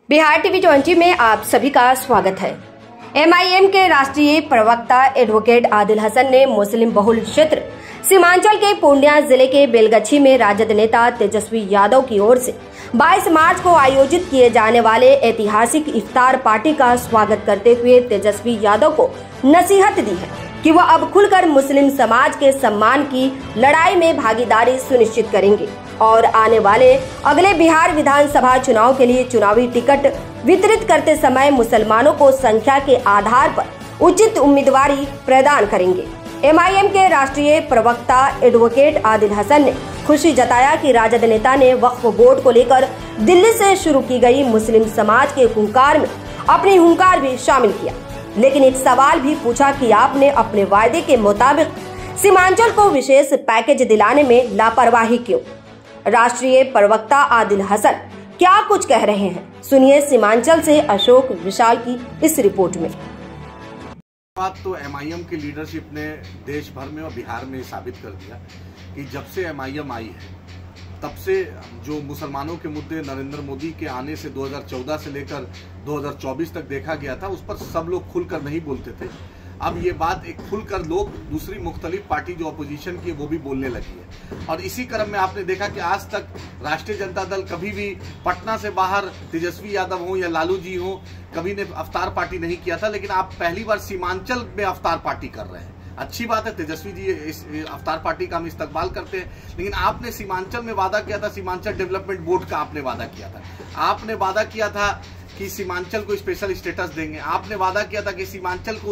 Bihar TV 20 में आप सभी का स्वागत है। एमआईएम के राष्ट्रीय प्रवक्ता एडवोकेट आदिल हसन ने मुस्लिम बहुल क्षेत्र सीमांचल के पूर्णिया जिले के बेलगछी में राजद नेता तेजस्वी यादव की ओर से 22 मार्च को आयोजित किए जाने वाले ऐतिहासिक इफ्तार पार्टी का स्वागत करते हुए तेजस्वी यादव को नसीहत दी है कि वह अब खुलकर मुस्लिम समाज के सम्मान की लड़ाई में भागीदारी सुनिश्चित करेंगे और आने वाले अगले बिहार विधानसभा चुनाव के लिए चुनावी टिकट वितरित करते समय मुसलमानों को संख्या के आधार पर उचित उम्मीदवारी प्रदान करेंगे। एमआईएम के राष्ट्रीय प्रवक्ता एडवोकेट आदिल हसन ने खुशी जताया कि राजद नेता ने वक्फ बोर्ड को लेकर दिल्ली से शुरू की गई मुस्लिम समाज के हुंकार में अपनी हुंकार भी शामिल किया, लेकिन एक सवाल भी पूछा कि आपने अपने वायदे के मुताबिक सीमांचल को विशेष पैकेज दिलाने में लापरवाही क्यों। राष्ट्रीय प्रवक्ता आदिल हसन क्या कुछ कह रहे हैं, सुनिए सीमांचल से अशोक विशाल की इस रिपोर्ट में। बात तो एमआईएम की लीडरशिप ने देश भर में और बिहार में साबित कर दिया कि जब से एमआईएम आई है तब से जो मुसलमानों के मुद्दे नरेंद्र मोदी के आने से 2014 से लेकर 2024 तक देखा गया था, उस पर सब लोग खुलकर नहीं बोलते थे। अब ये बात एक खुलकर लोग दूसरी मुख्तलिफ पार्टी जो अपोजिशन की है वो भी बोलने लगी है। और इसी क्रम में आपने देखा कि आज तक राष्ट्रीय जनता दल कभी भी पटना से बाहर तेजस्वी यादव हो या लालू जी हो कभी ने अफ्तार पार्टी नहीं किया था, लेकिन आप पहली बार सीमांचल में अफ्तार पार्टी कर रहे हैं। अच्छी बात है, तेजस्वी जी इस अफ्तार पार्टी का हम इस्तकबाल करते हैं, लेकिन आपने सीमांचल में वादा किया था, सीमांचल डेवलपमेंट बोर्ड का आपने वादा किया था, आपने वादा किया था कि सीमांचल को स्पेशल स्टेटस देंगे, आपने वादा किया था कि सीमांचल को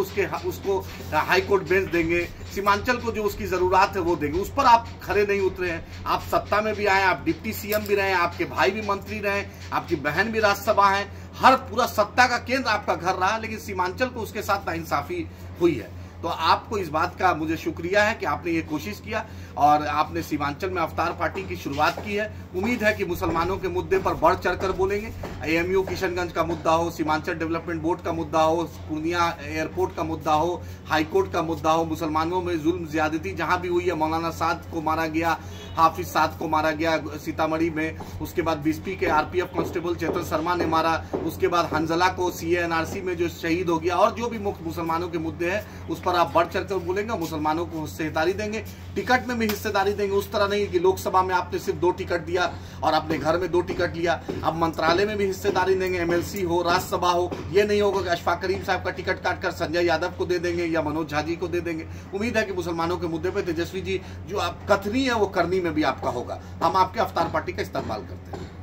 उसको हाई कोर्ट बेंच देंगे, सीमांचल को जो उसकी जरूरत है वो देंगे। उस पर आप खरे नहीं उतरे हैं। आप सत्ता में भी आए, आप डिप्टी सीएम भी रहे, आपके भाई भी मंत्री रहे, आपकी बहन भी राज्यसभा है, हर पूरा सत्ता का केंद्र आपका घर रहा, लेकिन सीमांचल को उसके साथ नाइंसाफी हुई है। तो आपको इस बात का मुझे शुक्रिया है कि आपने ये कोशिश किया और आपने सीमांचल में अफ्तार पार्टी की शुरुआत की है। उम्मीद है कि मुसलमानों के मुद्दे पर बढ़ चढ़कर बोलेंगे। एएमयू किशनगंज का मुद्दा हो, सीमांचल डेवलपमेंट बोर्ड का मुद्दा हो, पूर्णिया एयरपोर्ट का मुद्दा हो, हाईकोर्ट का मुद्दा हो, मुसलमानों में जुल्म ज्यादती जहां भी हुई है, मौलाना साद को मारा गया, हाफिज साद को मारा गया सीतामढ़ी में, उसके बाद बीएसपी के आरपीएफ कांस्टेबल चेतन शर्मा ने मारा, उसके बाद हंजला को सीएएनआरसी में जो शहीद हो गया, और जो भी मुख्य मुसलमानों के मुद्दे हैं उस पर आप बढ़ चढ़कर बोलेंगे, मुसलमानों को हिस्सेदारी देंगे, टिकट में भी हिस्सेदारी देंगे। उस तरह नहीं कि लोकसभा में आपने सिर्फ 2 टिकट दिया और अपने घर में 2 टिकट लिया, अब मंत्रालय में भी हिस्सेदारी देंगे, एमएलसी हो, राज्यसभा हो। ये नहीं होगा कि अशफाक करीम साहब का टिकट काटकर संजय यादव को दे देंगे या मनोज झा जी को दे देंगे। उम्मीद है कि मुसलमानों के मुद्दे पर तेजस्वी जी जो आप कथनी है वो करनी में भी आपका होगा। हम आपके अफ्तार पार्टी का इस्तेमाल करते हैं।